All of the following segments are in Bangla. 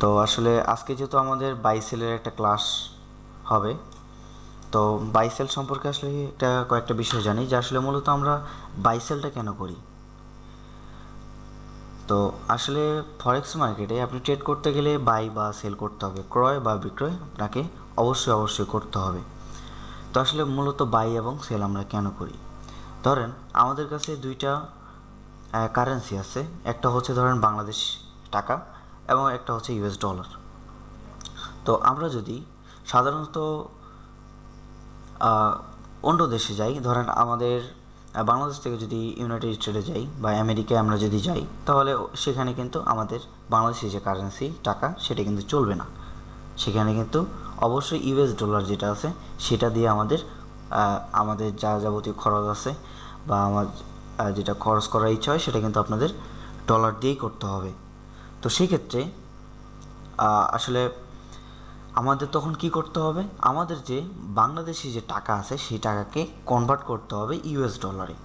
তো আসলে আজকে যেহেতু আমাদের বাইসেলের একটা ক্লাস হবে, তো বাইসেল সম্পর্কে আসলে কয়েকটা বিষয় জানি যে আসলে মূলত আমরা বাইসেলটা কেন করি। তো আসলে ফরেক্স মার্কেটে আপনি ট্রেড করতে গেলে বাই বা সেল করতে হবে, ক্রয় বা বিক্রয় আপনাকে অবশ্যই করতে হবে। তো আসলে মূলত বাই এবং সেল আমরা কেন করি? ধরেন আমাদের কাছে দুইটা কারেন্সি আছে, একটা হচ্ছে ধরেন বাংলাদেশ টাকা এবং একটা হচ্ছে ইউএস ডলার। তো আমরা যদি সাধারণত অন্য দেশে যাই, ধরেন আমাদের বাংলাদেশ থেকে যদি ইউনাইটেড স্টেটে যাই বা আমেরিকায় আমরা যদি যাই, তাহলে সেখানে কিন্তু আমাদের বাংলাদেশি যে কারেন্সি টাকা সেটা কিন্তু চলবে না। সেখানে কিন্তু অবশ্যই ইউএস ডলার যেটা আছে সেটা দিয়ে আমাদের যা যাবতীয় খরচ আছে বা আমার যেটা খরচ করার ইচ্ছা হয় সেটা কিন্তু আপনাদের ডলার দিয়েই করতে হবে। তো সেক্ষেত্রে আসলে আমাদের তখন কি করতে হবে, আমাদের যে বাংলাদেশি যে টাকা আছে সেই টাকাকে কনভার্ট করতে হবে ইউএস ডলারে।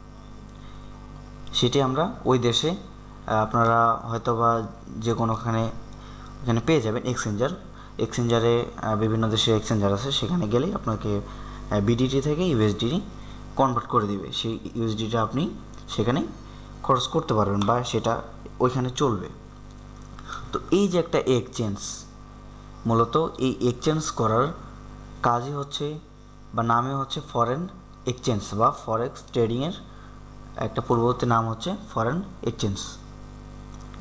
সেটি আমরা ওই দেশে আপনারা হয়তোবা যে কোনোখানে এখানে পেয়ে যাবেন এক্সচেঞ্জারে বিভিন্ন দেশের এক্সচেঞ্জার আছে, সেখানে গেলেই আপনাকে বিডিটি থেকে ইউএসডি কনভার্ট করে দিবে। সেই ইউএসডিটা আপনি সেখানে খরচ করতে পারবেন বা সেটা ওইখানে চলবে। তো এই যে একটা এক্সচেঞ্জ, মূলত এই এক্সচেঞ্জ করার কাজই হচ্ছে বা নামে হচ্ছে ফরেন এক্সচেঞ্জ বা ফরেক্স ট্রেডিংয়ের একটা পূর্ববর্তী নাম হচ্ছে ফরেন এক্সচেঞ্জ,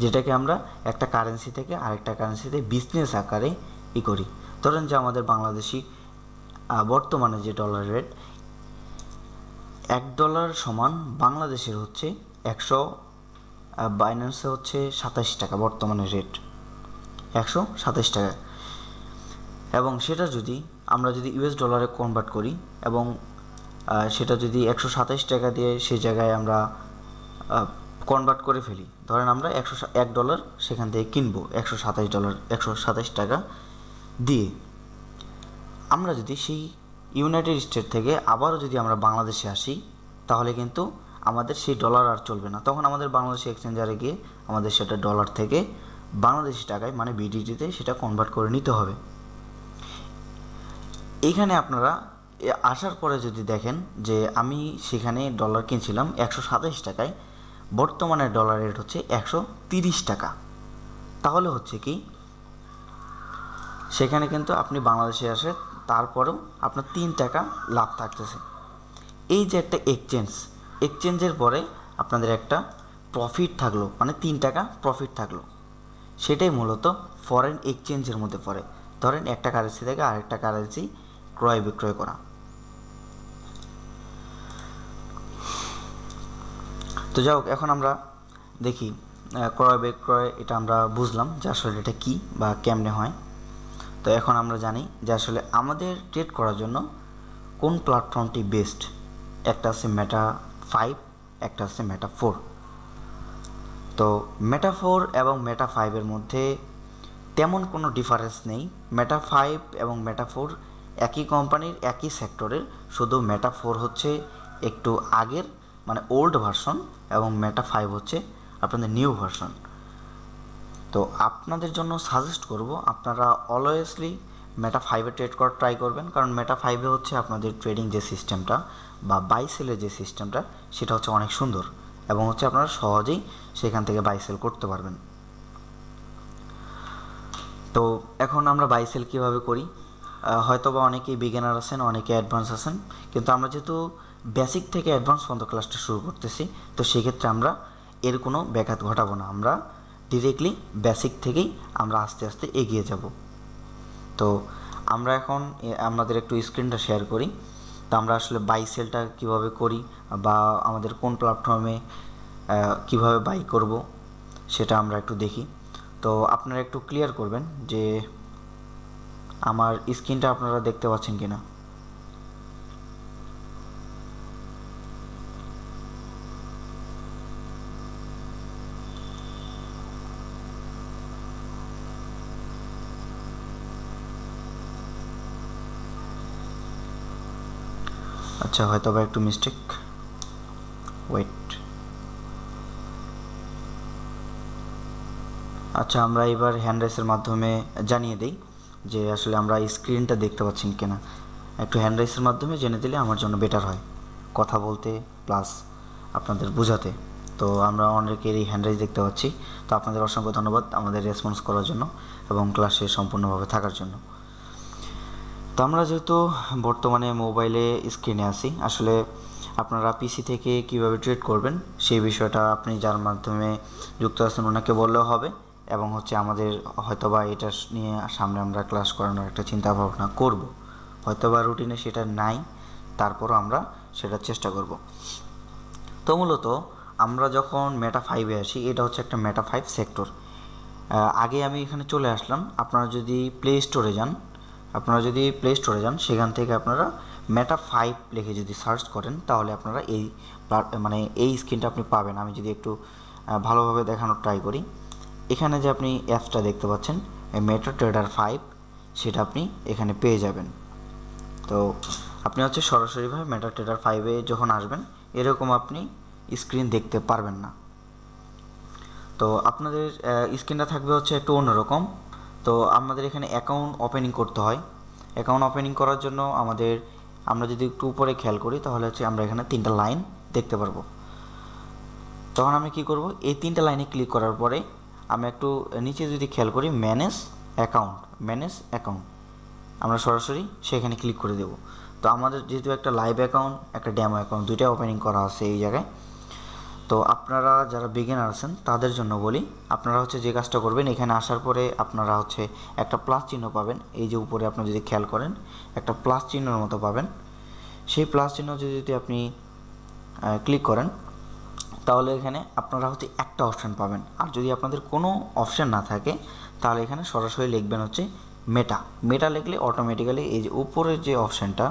যেটাকে আমরা একটা কারেন্সি থেকে আরেকটা কারেন্সিতে বিজনেস আকারে করি। ধরেন যে আমাদের বাংলাদেশি বর্তমানে যে ডলার রেট, $1 সমান বাংলাদেশের হচ্ছে 100, বাইন্যান্সে হচ্ছে 27 টাকা বর্তমানে রেট, 127 টাকা। এবং সেটা যদি আমরা ইউএস ডলারে কনভার্ট করি এবং সেটা যদি 127 টাকা দিয়ে সেই জায়গায় আমরা কনভার্ট করে ফেলি, ধরেন আমরা $1 সেখান থেকে কিনবো $127 টাকা দিয়ে, আমরা যদি সেই ইউনাইটেড স্টেট থেকে আবারও যদি আমরা বাংলাদেশে আসি, তাহলে কিন্তু আমাদের সেই ডলার আর চলবে না। তখন আমাদের বাংলাদেশি এক্সচেঞ্জারে গিয়ে আমাদের সেটা ডলার থেকে বাংলাদেশি টাকায় মানে বিডিটিতে সেটা কনভার্ট করে নিতে হবে। এইখানে আপনারা আসার পরে যদি দেখেন যে আমি সেখানে ডলার কিনছিলাম 127 টাকায়, বর্তমানে ডলার রেট হচ্ছে 130 টাকা, তাহলে হচ্ছে কি সেখানে কিন্তু আপনি বাংলাদেশে আসে তারপরেও আপনার 3 টাকা লাভ থাকতেছে। এই যে একটা এক্সচেঞ্জের পরে আপনাদের একটা প্রফিট থাকলো, মানে 3 টাকা প্রফিট থাকলো, সেটাই মূলত ফরেন এক্সচেঞ্জের মধ্যে পড়ে। ধরেন একটা কারেন্সি থেকে আরেকটা কারেন্সি ক্রয় বিক্রয় করা। তো যাই হোক, এখন আমরা দেখি ক্রয় বিক্রয়, এটা আমরা বুঝলাম যে আসলে এটা কী বা কেমনে হয়। তো এখন আমরা জানি যে আসলে আমাদের ট্রেড করার জন্য কোন প্ল্যাটফর্মটি বেস্ট। একটা আছে মেটা 5, একটা আছে মেটা 4। তো মেটা 4 এবং মেটা 5-এর মধ্যে তেমন কোনো ডিফারেন্স নেই। মেটা 5 এবং মেটা 4 একই কোম্পানির, একই সেক্টরের, শুধু মেটা 4 হচ্ছে একটু আগের মানে ওল্ড ভার্সন এবং মেটা 5 হচ্ছে আপনাদের নিউ ভার্সন। তো আপনাদের জন্য সাজেস্ট করব আপনারা অলওয়েজলি মেটা 5-এ ট্রেড করার ট্রাই করবেন, কারণ মেটা 5-এ হচ্ছে আপনাদের ট্রেডিং যে সিস্টেমটা বা বাই সেলের যে সিস্টেমটা সেটা হচ্ছে অনেক সুন্দর এবং হচ্ছে আপনারা সহজেই সেখান থেকে বাই সেল করতে পারবেন। তো এখন আমরা বাই সেল কীভাবে করি, হয়তো বা অনেকেই বিগিনার আছেন, অনেকে অ্যাডভান্স আছেন, কিন্তু আমরা যেহেতু বেসিক থেকে অ্যাডভান্স পর্যন্ত ক্লাসটা শুরু করতেছি, তো সেক্ষেত্রে আমরা এর কোনো ব্যাঘাত ঘটাবো না, আমরা ডিরেক্টলি বেসিক থেকেই আমরা আস্তে আস্তে এগিয়ে যাব। তো আমরা এখন আমাদের একটু স্ক্রিনটা শেয়ার করি। তো আমরা আসলে বাই সেলটা কীভাবে করি বা আমাদের কোন প্ল্যাটফর্মে কীভাবে বাই করব সেটা আমরা একটু দেখি। তো আপনারা একটু ক্লিয়ার করবেন যে আমার স্ক্রিনটা আপনারা দেখতে পাচ্ছেন কিনা। আচ্ছা, হয়তো বা একটু মিস্টেক, ওয়েট। আচ্ছা, আমরা এবার হ্যান্ড রাইসের মাধ্যমে জানিয়ে দিই যে আসলে আমরা স্ক্রিনটা দেখতে পাচ্ছেন কিনা। একটু হ্যান্ড রাইসের মাধ্যমে জেনে দিলে আমার জন্য বেটার হয় কথা বলতে প্লাস আপনাদের বোঝাতে। তো আমরা অনেকেরই হ্যান্ড রাইস দেখতে পাচ্ছি। তো আপনাদের অসংখ্য ধন্যবাদ আমাদের রেসপন্স করার জন্য এবং ক্লাসে সম্পূর্ণভাবে থাকার জন্য। তো আমরা যেহেতু বর্তমানে মোবাইলে স্ক্রিনে আছি, আসলে আপনারা পিসি থেকে কিভাবে ট্রেড করবেন সেই বিষয়টা আপনি যার মাধ্যমে যুক্ত আছেন ওনাকে বললেও হবে, এবং হচ্ছে আমাদের হয়তোবা এটা নিয়ে সামনে আমরা ক্লাস করানোর একটা চিন্তা ভাবনা করব। হয়তোবা রুটিনে সেটা নাই, তারপরও আমরা সেটার চেষ্টা করব। তো মূলত আমরা যখন মেটা 5-এ আসি, এটা হচ্ছে একটা মেটা 5 সেক্টর। আগে আমি এখানে চলে আসলাম। আপনারা যদি প্লে স্টোরে যান সেখান থেকে আপনারা মেটা 5 লিখে যদি সার্চ করেন তাহলে আপনারা এই স্ক্রিনটা আপনি পাবেন। আমি যদি একটু ভালোভাবে দেখানোর ট্রাই করি, এখানে যে আপনি অ্যাপসটা দেখতে পাচ্ছেন মেটা ট্রেডার 5, সেটা আপনি এখানে পেয়ে যাবেন। তো আপনি হচ্ছে সরাসরিভাবে মেটা ট্রেডার 5-এ যখন আসবেন এরকম আপনি স্ক্রিন দেখতে পারবেন না। তো আপনাদের স্ক্রিনটা থাকবে হচ্ছে একটু অন্যরকম। তো আমাদের এখানে অ্যাকাউন্ট ওপেনিং করতে হয়। অ্যাকাউন্ট ওপেনিং করার জন্য আমরা যদি একটু উপরে খেয়াল করি তাহলে হচ্ছে আমরা এখানে 3টা লাইন দেখতে পারবো। তখন আমি কি করব, এই 3টা লাইনে ক্লিক করার পরে আমি একটু নিচে যদি খেয়াল করি ম্যানেজ অ্যাকাউন্ট আমরা সরাসরি সেখানে ক্লিক করে দেব। তো আমাদের যেহেতু একটা লাইভ অ্যাকাউন্ট একটা ডেমো অ্যাকাউন্ট দুইটা ওপেনিং করা আছে এই জায়গায়। তো আপনারা যারা বিগিনার আছেন তাদের জন্য বলি, আপনারা হচ্ছে যে কাজটা করবেন, এখানে আসার পরে আপনারা হচ্ছে একটা প্লাস চিহ্ন পাবেন। এই যে উপরে আপনারা যদি খেয়াল করেন একটা প্লাস চিহ্নের মতো পাবেন। সেই প্লাস চিহ্ন যদি আপনি ক্লিক করেন তাহলে এখানে আপনারা হচ্ছে একটা অপশান পাবেন। আর যদি আপনাদের কোনো অপশান না থাকে তাহলে এখানে সরাসরি লিখবেন হচ্ছে মেটা লিখলে অটোমেটিক্যালি এই যে উপরের যে অপশানটা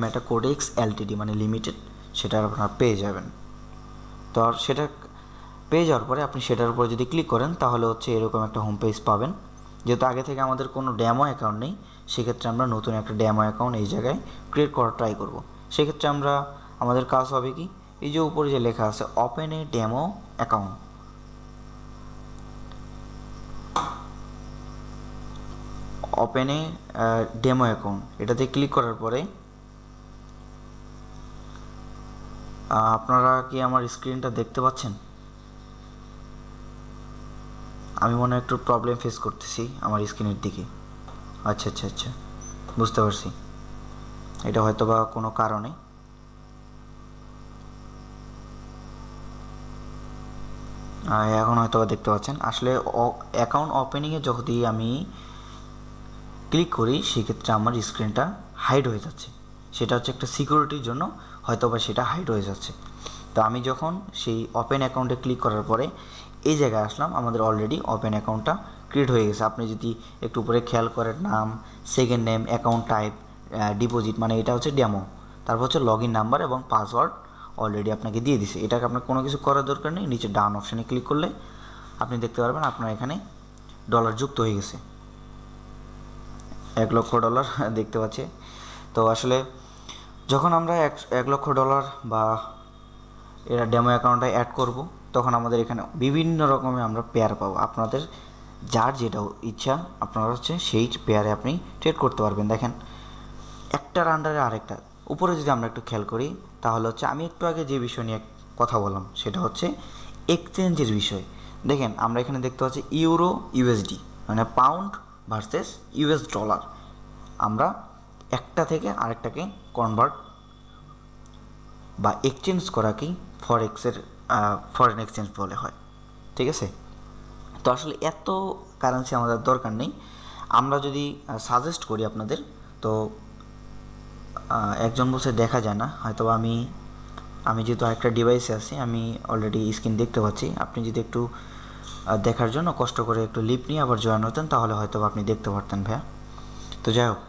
মেটা কোডেক্স এলটিডি মানে লিমিটেড, সেটা আপনারা পেয়ে যাবেন। তো আর সেটা পেয়ে যাওয়ার পরে আপনি সেটার উপরে যদি ক্লিক করেন তাহলে হচ্ছে এরকম একটা হোম পেজ পাবেন। যেহেতু আগে থেকে আমাদের কোনো ডেমো অ্যাকাউন্ট নেই, সেক্ষেত্রে আমরা নতুন একটা ডেমো অ্যাকাউন্ট এই জায়গায় ক্রিয়েট করার ট্রাই করব। সেক্ষেত্রে আমাদের কাজ হবে কি, এই যে উপরে যে লেখা আছে ওপেন এ ডেমো অ্যাকাউন্ট, এটাতে ক্লিক করার পরে আপনারা কি আমার স্ক্রিনটা দেখতে পাচ্ছেন? আমি মনে হয় একটু প্রবলেম ফেস করতেছি আমার স্ক্রিনের দিকে। আচ্ছা, বুঝতে পারছি, এটা হয়তো বা কোনো কারণে। এখন হয়তো বা দেখতে পাচ্ছেন। আসলে অ্যাকাউন্ট ওপেনিংয়ে যদি আমি ক্লিক করি সেক্ষেত্রে আমার স্ক্রিনটা হাইড হয়ে যাচ্ছে। সেটা হচ্ছে একটা সিকিউরিটির জন্য হয়তো বা সেটা হাইড হয়ে যাচ্ছে। তো আমি যখন সেই ওপেন অ্যাকাউন্টে ক্লিক করার পরে এই জায়গায় আসলাম, আমাদের অলরেডি ওপেন অ্যাকাউন্টটা ক্রিয়েট হয়ে গেছে। আপনি যদি একটু উপরে খেয়াল করেন নাম, second name, account type, deposit মানে এটা হচ্ছে ডেমো, তারপর হচ্ছে লগ ইন নাম্বার এবং পাসওয়ার্ড অলরেডি আপনাকে দিয়ে দিছে। এটাকে আপনার কোনো কিছু করার দরকার নেই। নিচে ডান অপশানে ক্লিক করলে আপনি দেখতে পারবেন আপনার এখানে ডলার যুক্ত হয়ে গেছে, $1,00,000 দেখতে পাচ্ছি। তো আসলে যখন আমরা $1,00,000 বা এরা ডেমো অ্যাকাউন্টে অ্যাড করব তখন আমাদের এখানে বিভিন্ন রকমের আমরা পেয়ার পাবো। আপনাদের যার যেটা ইচ্ছা আপনারা হচ্ছে সেই পেয়ারে আপনি ট্রেড করতে পারবেন। দেখেন একটার আন্ডারে আরেকটা। উপরে যদি আমরা একটু খেয়াল করি তাহলে হচ্ছে আমি একটু আগে যে বিষয় নিয়ে কথা বললাম সেটা হচ্ছে এক্সচেঞ্জের বিষয়। দেখেন আমরা এখানে দেখতে পাচ্ছি ইউরো ইউএসডি মানে পাউন্ড ভার্সেস ইউএস ডলার। আমরা একটা থেকে আরেকটাকে কনভার্ট বা এক্সচেঞ্জ করাকেই ফরেন এক্সচেঞ্জ বলে হয়, ঠিক আছে। তো আসলে এত কারেন্সি আমাদের দরকার নেই। আমরা যদি সাজেস্ট করি আপনাদের, তো একজন বলছে দেখা যায় না, হয়তো আমি যেহেতু আরেকটা ডিভাইসে আছি আমি অলরেডি স্ক্রিন দেখতে পাচ্ছি। আপনি যদি একটু দেখার জন্য কষ্ট করে একটু লিপ নিয়ে আবার জয়েন হতেন তাহলে হয়তো আপনি দেখতে পারতেন ভাইয়া। তো যাই হোক,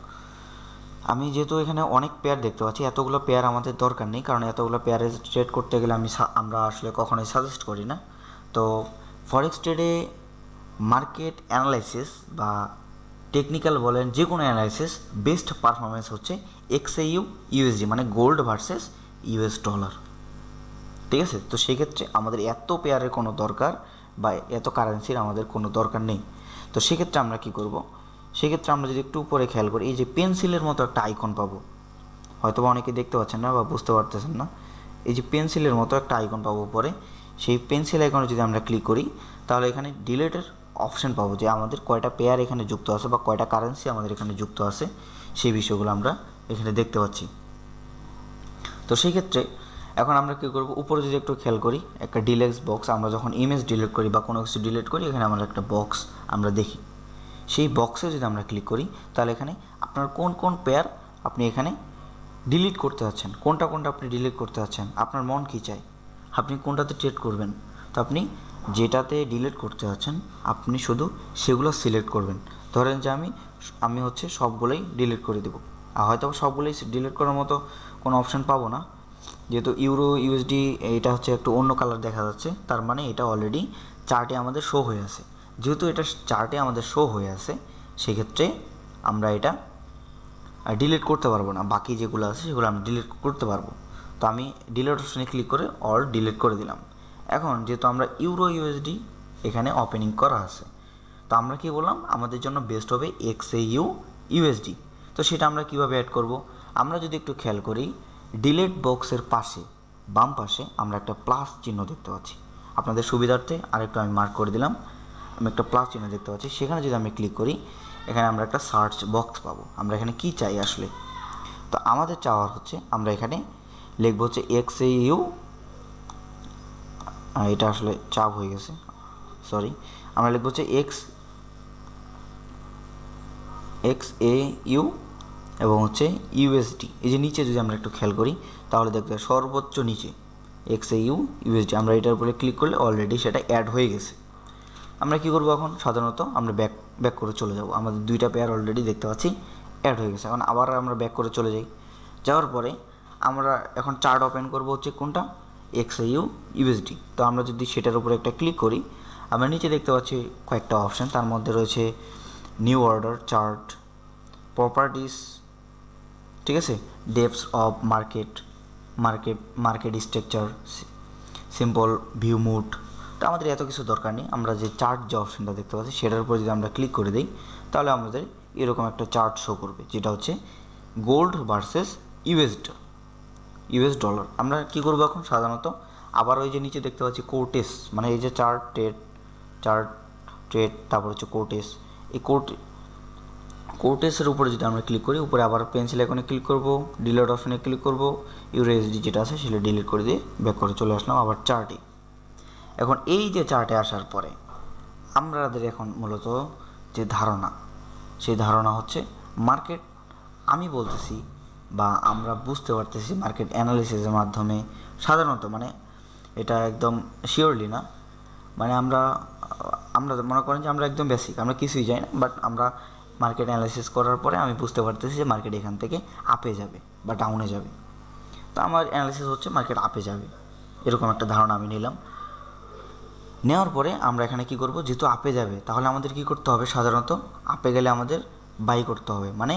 আমি যেহেতু এখানে অনেক পেয়ার দেখতে পাচ্ছি, এতগুলো পেয়ার আমাদের দরকার নেই, কারণ এতগুলো পেয়ারে ট্রেড করতে গেলে আমরা আসলে কখনোই সাজেস্ট করি না। তো ফরেক্স ট্রেডে মার্কেট অ্যানালাইসিস বা টেকনিক্যাল বলেন যে কোনো অ্যানালাইসিস বেস্ট পারফরমেন্স হচ্ছে XAU USD মানে গোল্ড ভার্সেস ইউএস ডলার, ঠিক আছে। তো সেক্ষেত্রে আমাদের এত পেয়ারের কোনো দরকার বা এত কারেন্সির আমাদের কোনো দরকার নেই। তো সেক্ষেত্রে আমরা কী করব, সেক্ষেত্রে আমরা যদি একটু উপরে খেয়াল করি, এই যে পেন্সিলের মতো একটা আইকন পাবো, হয়তো বা অনেকে দেখতে পাচ্ছেন না বা বুঝতে পারতেছেন না, এই যে পেন্সিলের মতো একটা আইকন পাবো উপরে, সেই পেন্সিল আইকনে যদি আমরা ক্লিক করি তাহলে এখানে ডিলেটের অপশান পাবো, যে আমাদের কয়টা পেয়ার এখানে যুক্ত আছে বা কয়টা কারেন্সি আমাদের এখানে যুক্ত আছে সেই বিষয়গুলো আমরা এখানে দেখতে পাচ্ছি। তো সেই ক্ষেত্রে এখন আমরা কী করব, উপরে যদি একটু খেয়াল করি একটা ডিলেক্স বক্স, আমরা যখন ইমেজ ডিলিট করি বা কোনো কিছু ডিলিট করি এখানে আমরা একটা বক্স আমরা দেখি, সেই বক্সে যদি আমরা ক্লিক করি তাহলে এখানে আপনার কোন কোন পেয়ার আপনি এখানে ডিলিট করতে যাচ্ছেন, কোনটা কোনটা আপনি ডিলিট করতে যাচ্ছেন, আপনার মন কী চায়, আপনি কোনটাতে ট্রেড করবেন, তো আপনি যেটাতে ডিলিট করতে যাচ্ছেন আপনি শুধু সেগুলো সিলেক্ট করবেন। ধরেন যে আমি হচ্ছে সবগুলোই ডিলিট করে দেবো, আর হয়তো সবগুলোই ডিলিট করার মতো কোনো অপশান পাবো না, যেহেতু ইউরো ইউএসডি এটা হচ্ছে একটু অন্য কালার দেখা যাচ্ছে, তার মানে এটা অলরেডি চার্টে আমাদের শো হয়ে আছে। যেহেতু এটা চার্টে আমাদের শো হয়ে আছে সেক্ষেত্রে আমরা এটা ডিলিট করতে পারবো না, বাকি যেগুলো আছে সেগুলো আমি ডিলিট করতে পারবো। তো আমি ডিলিট অপশানে ক্লিক করে অল ডিলিট করে দিলাম। এখন যেহেতু আমরা ইউরো ইউএসডি এখানে ওপেনিং করা আছে, তো আমরা কি বললাম আমাদের জন্য বেস্ট হবে XAU ইউএসডি। তো সেটা আমরা কিভাবে অ্যাড করব, আমরা যদি একটু খেয়াল করি ডিলিট বক্সের পাশে বাম পাশে আমরা একটা প্লাস চিহ্ন দেখতে পাচ্ছি, আপনাদের সুবিধার্থে আরেকটু আমি মার্ক করে দিলাম, আমি একটা প্লাস চিহ্ন দেখতে পাচ্ছি, সেখানে যদি আমি ক্লিক করি এখানে আমরা একটা সার্চ বক্স পাবো, আমরা এখানে কি চাই আসলে। তো আমাদের চাওয়ার হচ্ছে আমরা এখানে লিখবো হচ্ছে XAU, এটা আসলে চাপ হয়ে গেছে সরি, আমরা লিখবো হচ্ছে XAU এবং হচ্ছে ইউএসডি। এই যে নিচে যদি আমরা একটু খেয়াল করি তাহলে দেখতে সর্বোচ্চ নিচে XAU ইউএসডি, আমরা এটার উপরে ক্লিক করলে অলরেডি সেটা অ্যাড হয়ে গেছে। আমরা কি করব এখন, সাধারণত আমরা ব্যাক করে চলে যাব, আমাদের দুইটা পেয়ার অলরেডি দেখতে পাচ্ছি অ্যাড হয়ে গেছে। এখন আবার আমরা ব্যাক করে চলে যাই, যাওয়ার পরে আমরা এখন চার্ট ওপেন করব হচ্ছে কোনটা, XAU ইউএসডি। তো আমরা যদি সেটার উপরে একটা ক্লিক করি আমরা নিচে দেখতে পাচ্ছি কয়েকটা অপশান, তার মধ্যে রয়েছে নিউ অর্ডার চার্ট, প্রপার্টিস, ঠিক আছে, depths of market structure, simple view mood. তো আমাদের এত কিছু দরকার নেই, আমরা যে চার্ট যে অপশানটা দেখতে পাচ্ছি সেটার উপর যদি আমরা ক্লিক করে দিই তাহলে আমাদের এরকম একটা চার্ট শো করবে, যেটা হচ্ছে গোল্ড ভার্সেস ইউএস ডলার। আমরা কি করবো এখন, সাধারণত আবার ওই যে নিচে দেখতে পাচ্ছি কোর্টেস, মানে এই যে চার্ট ট্রেড তারপর হচ্ছে কোর্টেস, এই কোর্টেসের উপরে যদি আমরা ক্লিক করি উপরে আবার পেন্সিল আইকনে ক্লিক করব, ডিলিট অপশনে ক্লিক করব, ইউএসডি যেটা আছে সেটা ডিলিট করে দিয়ে ব্যাক করে চলে আসলাম আবার চার্টে। এখন এই যে চার্টে আসার পরে আমাদের এখন মূলত যে ধারণা, সেই ধারণা হচ্ছে মার্কেট, আমি বলতেছি বা আমরা বুঝতে পারতেছি মার্কেট অ্যানালিসিসের মাধ্যমে সাধারণত, মানে এটা একদম শিওরলি না, মানে আমরা মনে করেন যে আমরা একদম বেসিক, আমরা কিছুই জানি না, বাট আমরা মার্কেট অ্যানালিসিস করার পরে আমি বুঝতে পারতেছি যে মার্কেট এখান থেকে আপে যাবে বা ডাউনে যাবে। তো আমার অ্যানালিসিস হচ্ছে মার্কেট আপে যাবে, এরকম একটা ধারণা আমি নিলাম। নেওয়ার পরে আমরা এখানে কি করব, যেহেতু আপে যাবে তাহলে আমাদের কি করতে হবে, সাধারণত আপে গেলে আমাদের বাই করতে হবে, মানে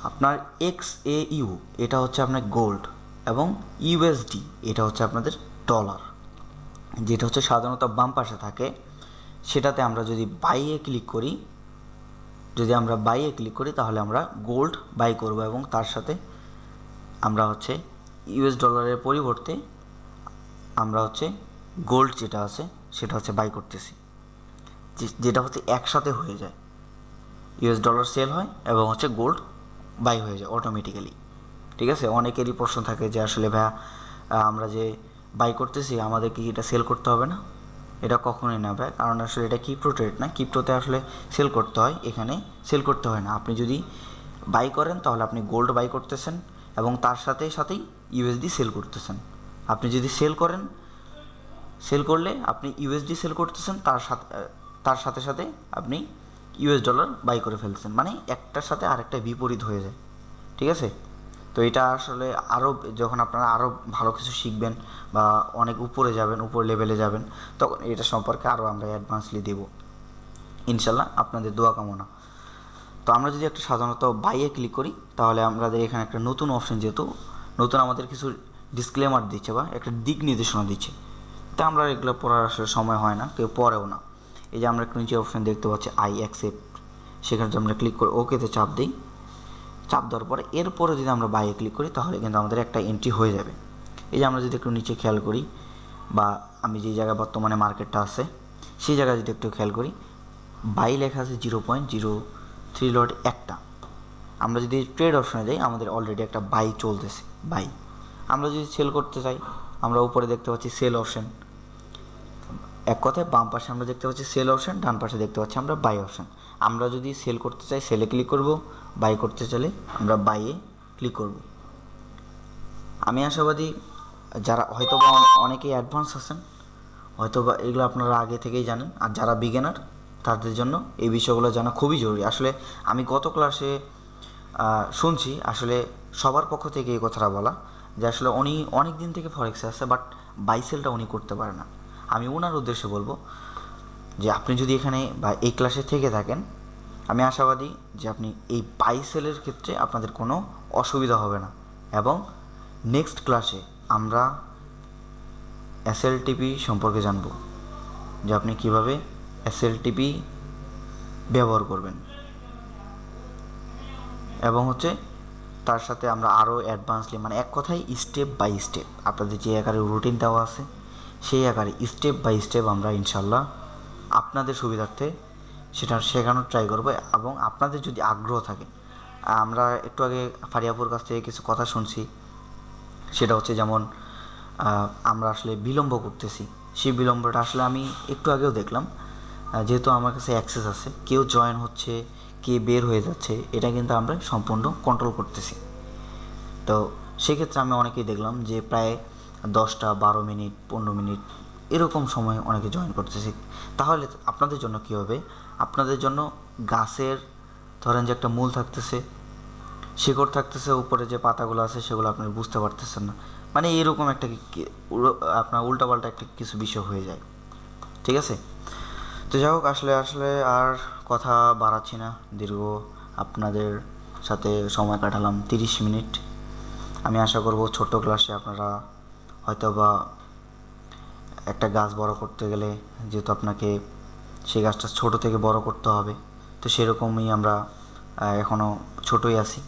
আপনার XAU এটা হচ্ছে আপনার গোল্ড এবং ইউএসডি এটা হচ্ছে আপনাদের ডলার, যেটা হচ্ছে সাধারণত বাম পাশে থাকে, সেটাতে আমরা যদি বাইয়ে ক্লিক করি, তাহলে আমরা গোল্ড বাই করব এবং তার সাথে আমরা হচ্ছে ইউএস ডলারের পরিবর্তে আমরা হচ্ছে গোল্ড যেটা আছে সেটা হচ্ছে বাই করতেছি, যেটা হচ্ছে একসাথে হয়ে যায়, ইউএস ডলার সেল হয় এবং হচ্ছে গোল্ড বাই হয়ে যায় অটোমেটিক্যালি। ঠিক আছে, অনেকেরই প্রশ্ন থাকে যে আসলে ভাইয়া আমরা যে বাই করতেছি আমাদের কি এটা সেল করতে হবে না, এটা কখনোই না ভাই, কারণ আসলে এটা ক্রিপ্টো ট্রেড না, ক্রিপ্টোতে আসলে সেল করতে হয়, এখানে সেল করতে হয় না। আপনি যদি বাই করেন তাহলে আপনি গোল্ড বাই করতেছেন এবং তার সাথেই ইউএসডি সেল করতেছেন। আপনি যদি সেল করলে আপনি ইউএসডি সেল করতেছেন, তার সাথে আপনি ইউএস ডলার বাই করে ফেলছেন, মানে একটার সাথে আরেকটা বিপরীত হয়ে যায়। ঠিক আছে, তো এটা আসলে আরও যখন আপনারা আরও ভালো কিছু শিখবেন বা অনেক উপরে যাবেন, উপর লেভেলে যাবেন, তখন এটা সম্পর্কে আরও আমরা অ্যাডভান্সলি দেব ইনশাল্লাহ, আপনাদের দোয়া কামনা। তো আমরা যদি একটা সাধারণত বাইয়ে ক্লিক করি তাহলে আমাদের এখানে একটা নতুন অপশন, যেহেতু নতুন আমাদের কিছু ডিসক্লেমার দিচ্ছে বা একটা দিক নির্দেশনা দিচ্ছে, তা আমরা এগুলো পড়ার আসলে সময় হয় না, কেউ পড়েও না। এই যে আমরা একটু নিচে অপশন দেখতে পাচ্ছি আই অ্যাকসেপ্ট, সেখানে যদি আমরা ক্লিক করে ওকেতে চাপ দিই, চাপ দেওয়ার পরে এরপরে যদি আমরা বাইয়ে ক্লিক করি তাহলে কিন্তু আমাদের একটা এন্ট্রি হয়ে যাবে। এই যে আমরা যদি একটু নিচে খেয়াল করি, বা আমি যে জায়গায় বর্তমানে মার্কেটটা আছে সেই জায়গায় যদি একটু খেয়াল করি, বাই লেখা আছে 0.03 লট একটা। আমরা যদি ট্রেড অপশনে যাই আমাদের অলরেডি একটা বাই চলতেছে, বাই। আমরা যদি সেল করতে চাই আমরা উপরে দেখতে পাচ্ছি সেল অপশন, এক কথায় বাম পাশে আমরা দেখতে পাচ্ছি সেল অপশন, ডান পাশে দেখতে পাচ্ছি আমরা বাই অপশন। আমরা যদি সেল করতে চাই সেলে ক্লিক করব, বাই করতে চাইলে আমরা বাইয়ে ক্লিক করব। আমি আশাবাদী যারা হয়তো বা অনেকেই অ্যাডভান্স আছেন, হয়তো বা এগুলো আপনারা আগে থেকেই জানেন, আর যারা বিগিনার তাদের জন্য এই বিষয়গুলো জানা খুবই জরুরি। আসলে আমি গত ক্লাসে শুনছি আসলে সবার পক্ষ থেকে এই কথাটা বলা, যে আসলে উনি অনেক দিন থেকে ফরেক্সে আছে বাট বাইসেলটা উনি করতে পারে না। আমি ওনার উদ্দেশ্যে বলবো যে আপনি যদি এখানে বা এই ক্লাসে থেকে থাকেন, আমি আশাবাদী যে আপনি এই বাইসেলের ক্ষেত্রে আপনাদের কোনো অসুবিধা হবে না। এবং নেক্সট ক্লাসে আমরা এসএলটিপি সম্পর্কে জানব, যে আপনি কিভাবে এসএলটিপি ব্যবহার করবেন, এবং তার সাথে আমরা আরও অ্যাডভান্সলি, মানে এক কথায় স্টেপ বাই স্টেপ আপনাদের যে আকারে রুটিন দেওয়া আছে সেই আকারে স্টেপ বাই স্টেপ আমরা ইনশাল্লাহ আপনাদের সুবিধার্থে সেটা শেখানোর ট্রাই করবো। এবং আপনাদের যদি আগ্রহ থাকে, আমরা একটু আগে ফারিয়াপুর কাছ থেকে কিছু কথা শুনছি, সেটা যেমন আমরা আসলে বিলম্ব করতেছি, সেই বিলম্বটা আসলে আমি একটু আগেও দেখলাম, যেহেতু আমার কাছে অ্যাক্সেস আছে, কেউ জয়েন হচ্ছে কে বের হয়ে যাচ্ছে এটা কিন্তু আমরা সম্পূর্ণ কন্ট্রোল করতেছি। তো সেক্ষেত্রে আমি অনেকেই দেখলাম যে প্রায় 10টা 12 মিনিট 15 মিনিট এরকম সময় অনেকে জয়েন করতেছি। তাহলে আপনাদের জন্য কী হবে, আপনাদের জন্য গাছের ধরেন যে একটা মূল থাকতেছে, শিকড় থাকতেছে, উপরে যে পাতাগুলো আছে সেগুলো আপনি বুঝতে পারতেছেন না, মানে এরকম একটা আপনার উল্টাপাল্টা একটা কিছু বিষয় হয়ে যায়। ঠিক আছে, তো যাই হোক, আসলে আর কথা বাড়াচ্ছি না, দীর্ঘ আপনাদের সাথে সময় কাটালাম 30 মিনিট। আমি আশা করব ছোট্ট ক্লাসে আপনারা হয়তো বা একটা গাছ বড় করতে গেলে যেহেতু আপনাকে সেই গাছটা ছোট থেকে বড় করতে হবে, তো সেরকমই আমরা এখনও ছোটই আছি,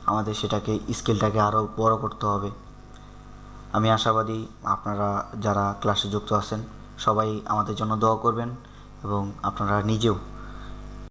আমাদের সেটাকে স্কেলটাকে আরও বড় করতে হবে। আমি আশাবাদী আপনারা যারা ক্লাসে যুক্ত আছেন সবাই আমাদের জন্য দোয়া করবেন, এবং আপনারা নিজেও